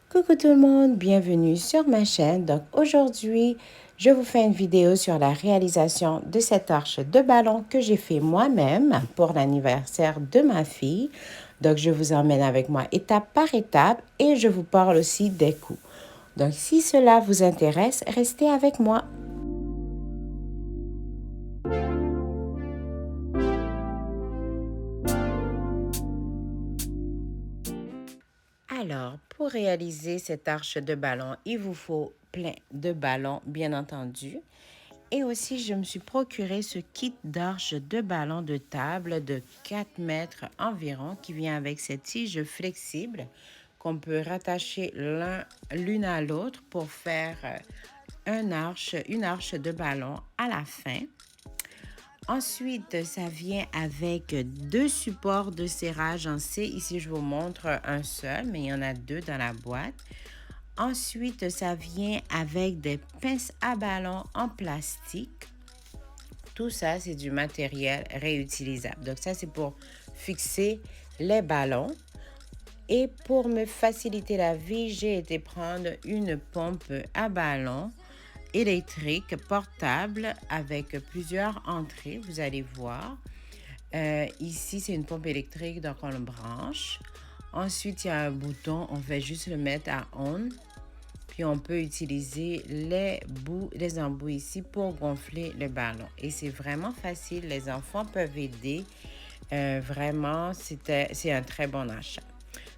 Coucou tout le monde, bienvenue sur ma chaîne. Donc aujourd'hui, je vous fais une vidéo sur la réalisation de cette arche de ballon que j'ai fait moi-même pour l'anniversaire de ma fille. Donc je vous emmène avec moi étape par étape et je vous parle aussi des coûts. Donc si cela vous intéresse, restez avec moi. Alors, pour réaliser cette arche de ballon, il vous faut plein de ballons, bien entendu. Et aussi, je me suis procuré ce kit d'arche de ballon de table de 4 mètres environ qui vient avec cette tige flexible qu'on peut rattacher l'une à l'autre pour faire une arche de ballon à la fin. Ensuite, ça vient avec deux supports de serrage en C. Ici, je vous montre un seul, mais il y en a deux dans la boîte. Ensuite, ça vient avec des pinces à ballon en plastique. Tout ça, c'est du matériel réutilisable. Donc ça, c'est pour fixer les ballons. Et pour me faciliter la vie, j'ai été prendre une pompe à ballon électrique portable avec plusieurs entrées, vous allez voir. Ici, c'est une pompe électrique, donc on le branche. Ensuite, il y a un bouton, on fait juste le mettre à on. Puis on peut utiliser les embouts ici pour gonfler le ballon. Et c'est vraiment facile, les enfants peuvent aider. Vraiment, c'est un très bon achat.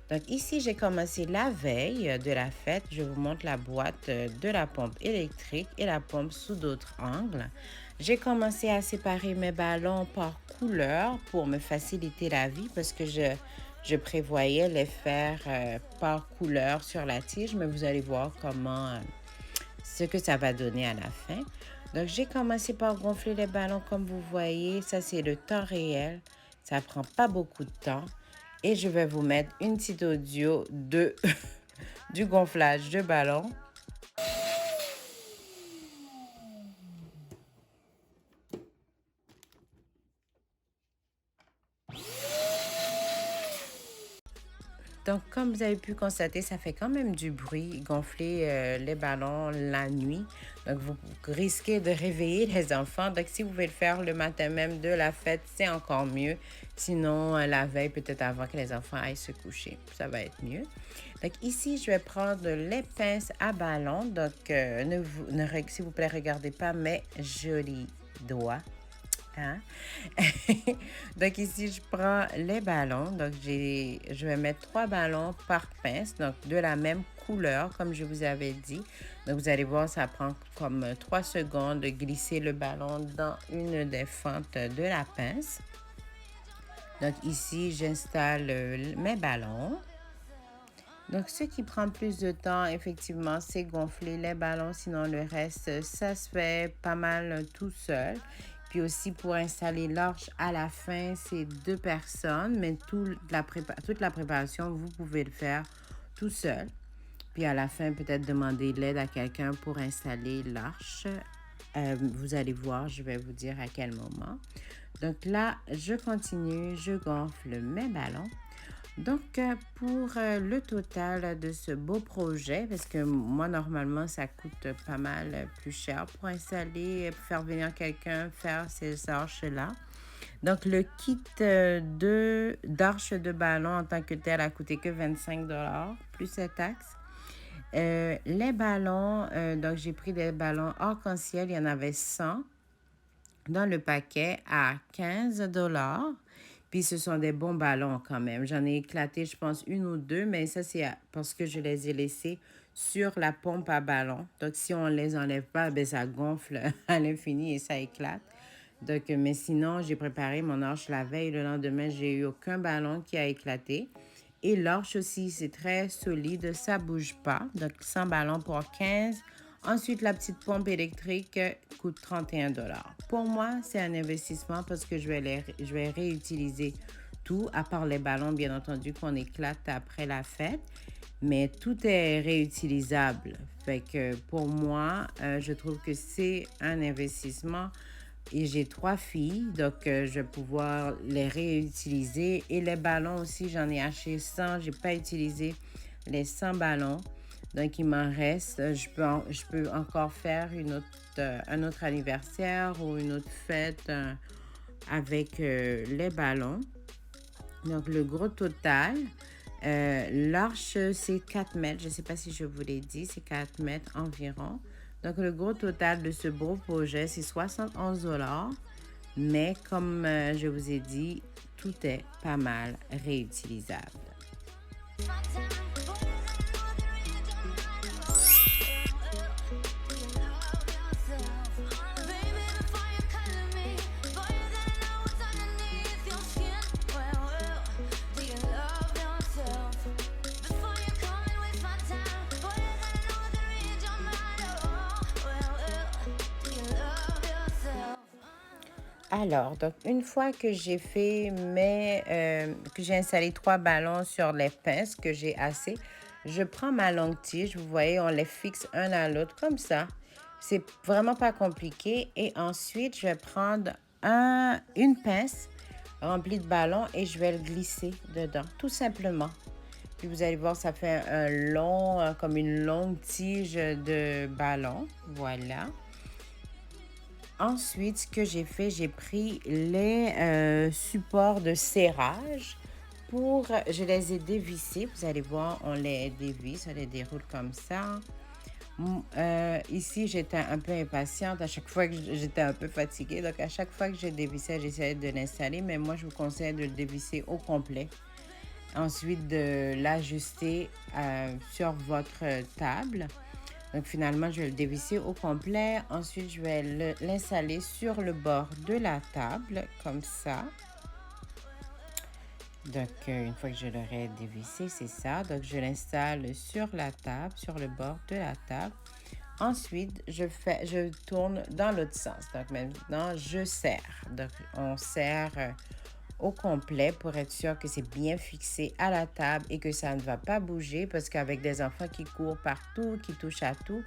Donc ici, j'ai commencé la veille de la fête. Je vous montre la boîte de la pompe électrique et la pompe sous d'autres angles. J'ai commencé à séparer mes ballons par couleur pour me faciliter la vie parce que je prévoyais les faire par couleur sur la tige, mais vous allez voir ce que ça va donner à la fin. Donc, j'ai commencé par gonfler les ballons comme vous voyez. Ça, c'est le temps réel. Ça prend pas beaucoup de temps. Et je vais vous mettre une petite audio du gonflage de ballon. Donc, comme vous avez pu constater, ça fait quand même du bruit, gonfler les ballons la nuit. Donc, vous risquez de réveiller les enfants. Donc, si vous pouvez le faire le matin même de la fête, c'est encore mieux. Sinon, la veille, peut-être avant que les enfants aillent se coucher, ça va être mieux. Donc, ici, je vais prendre les pinces à ballon. Donc, s'il vous plaît, regardez pas mes jolis doigts. Hein? Donc ici, je prends les ballons. Donc, je vais mettre 3 ballons par pince, donc de la même couleur, comme je vous avais dit. Donc, vous allez voir, ça prend comme 3 secondes de glisser le ballon dans une des fentes de la pince. Donc, ici, j'installe mes ballons. Donc, ce qui prend plus de temps, effectivement, c'est gonfler les ballons. Sinon, le reste, ça se fait pas mal tout seul. Puis aussi, pour installer l'arche à la fin, c'est 2 personnes. Mais toute la préparation, vous pouvez le faire tout seul. Puis à la fin, peut-être demander l'aide à quelqu'un pour installer l'arche. Vous allez voir, je vais vous dire à quel moment. Donc là, je continue, je gonfle mes ballons. Donc, pour le total de ce beau projet, parce que moi, normalement, ça coûte pas mal plus cher pour installer, pour faire venir quelqu'un faire ces arches-là. Donc, le kit d'arches de ballon en tant que tel a coûté que 25 plus les taxes. Les ballons, donc j'ai pris des ballons arc-en-ciel, il y en avait 100 dans le paquet à 15 $. Puis ce sont des bons ballons quand même. J'en ai éclaté, je pense, une ou deux, mais ça, c'est parce que je les ai laissés sur la pompe à ballon. Donc, si on ne les enlève pas, ben, ça gonfle à l'infini et ça éclate. Donc, mais sinon, j'ai préparé mon arche la veille. Le lendemain, j'ai eu aucun ballon qui a éclaté. Et l'arche aussi, c'est très solide, ça ne bouge pas. Donc, 100 ballons pour 15. Ensuite, la petite pompe électrique coûte 31 $. Pour moi, c'est un investissement parce que je vais réutiliser tout, à part les ballons, bien entendu, qu'on éclate après la fête. Mais tout est réutilisable. Fait que pour moi, je trouve que c'est un investissement. Et j'ai 3 filles, donc je vais pouvoir les réutiliser. Et les ballons aussi, j'en ai acheté 100. Je n'ai pas utilisé les 100 ballons. Donc, il m'en reste, je peux encore faire un autre anniversaire ou une autre fête avec les ballons. Donc, le gros total, l'arche, c'est 4 mètres. Je ne sais pas si je vous l'ai dit, c'est 4 mètres environ. Donc, le gros total de ce beau projet, c'est 71 $. Mais comme je vous ai dit, tout est pas mal réutilisable. Alors, donc une fois que j'ai fait que j'ai installé 3 ballons sur les pinces que j'ai assez, je prends ma longue tige, vous voyez, on les fixe un à l'autre comme ça. C'est vraiment pas compliqué. Et ensuite, je vais prendre une pince remplie de ballons et je vais le glisser dedans, tout simplement. Puis vous allez voir, ça fait comme une longue tige de ballon. Voilà. Ensuite, ce que j'ai fait, j'ai pris les supports de serrage je les ai dévissés. Vous allez voir, on les dévisse, on les déroule comme ça. Ici, j'étais un peu impatiente. À chaque fois que j'étais un peu fatiguée. Donc, à chaque fois que je dévissais, j'essayais de l'installer. Mais moi, je vous conseille de le dévisser au complet. Ensuite, de l'ajuster sur votre table. Donc, finalement, je vais le dévisser au complet. Ensuite, je vais l'installer sur le bord de la table, comme ça. Donc, une fois que je l'aurai dévissé, c'est ça. Donc, je l'installe sur la table, sur le bord de la table. Ensuite, je tourne dans l'autre sens. Donc, maintenant, je serre. Donc, on serre au complet pour être sûr que c'est bien fixé à la table et que ça ne va pas bouger parce qu'avec des enfants qui courent partout, qui touchent à tout,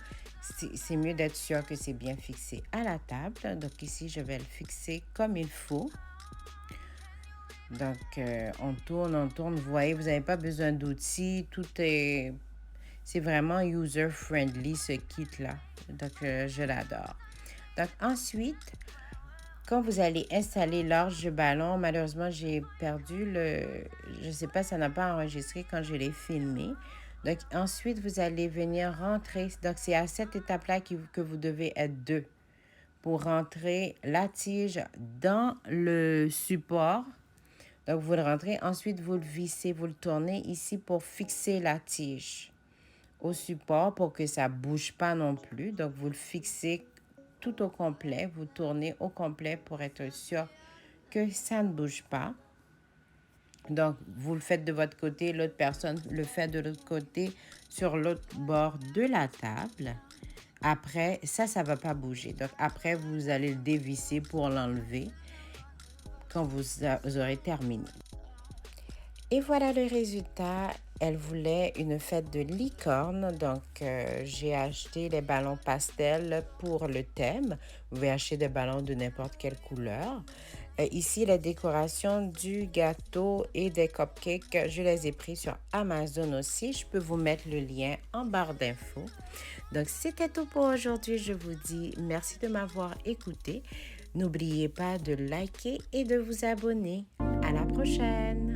c'est mieux d'être sûr que c'est bien fixé à la table. Donc ici, je vais le fixer comme il faut. Donc, on tourne. Vous voyez, vous n'avez pas besoin d'outils. C'est vraiment user-friendly ce kit-là. Donc, je l'adore. Donc, ensuite, quand vous allez installer l'arche de ballon, malheureusement, j'ai perdu je ne sais pas, ça n'a pas enregistré quand je l'ai filmé. Donc, ensuite, vous allez venir rentrer. Donc, c'est à cette étape-là que vous devez être deux pour rentrer la tige dans le support. Donc, vous le rentrez. Ensuite, vous le vissez, vous le tournez ici pour fixer la tige au support pour que ça ne bouge pas non plus. Donc, vous le fixez tout au complet. Vous tournez au complet pour être sûr que ça ne bouge pas. Donc, vous le faites de votre côté, l'autre personne le fait de l'autre côté sur l'autre bord de la table. Après, ça ne va pas bouger. Donc, après, vous allez le dévisser pour l'enlever quand vous aurez terminé. Et voilà le résultat. Elle voulait une fête de licorne, donc j'ai acheté les ballons pastels pour le thème. Vous pouvez acheter des ballons de n'importe quelle couleur. Ici, la décoration du gâteau et des cupcakes, je les ai pris sur Amazon aussi. Je peux vous mettre le lien en barre d'infos. Donc, c'était tout pour aujourd'hui. Je vous dis merci de m'avoir écouté. N'oubliez pas de liker et de vous abonner. À la prochaine!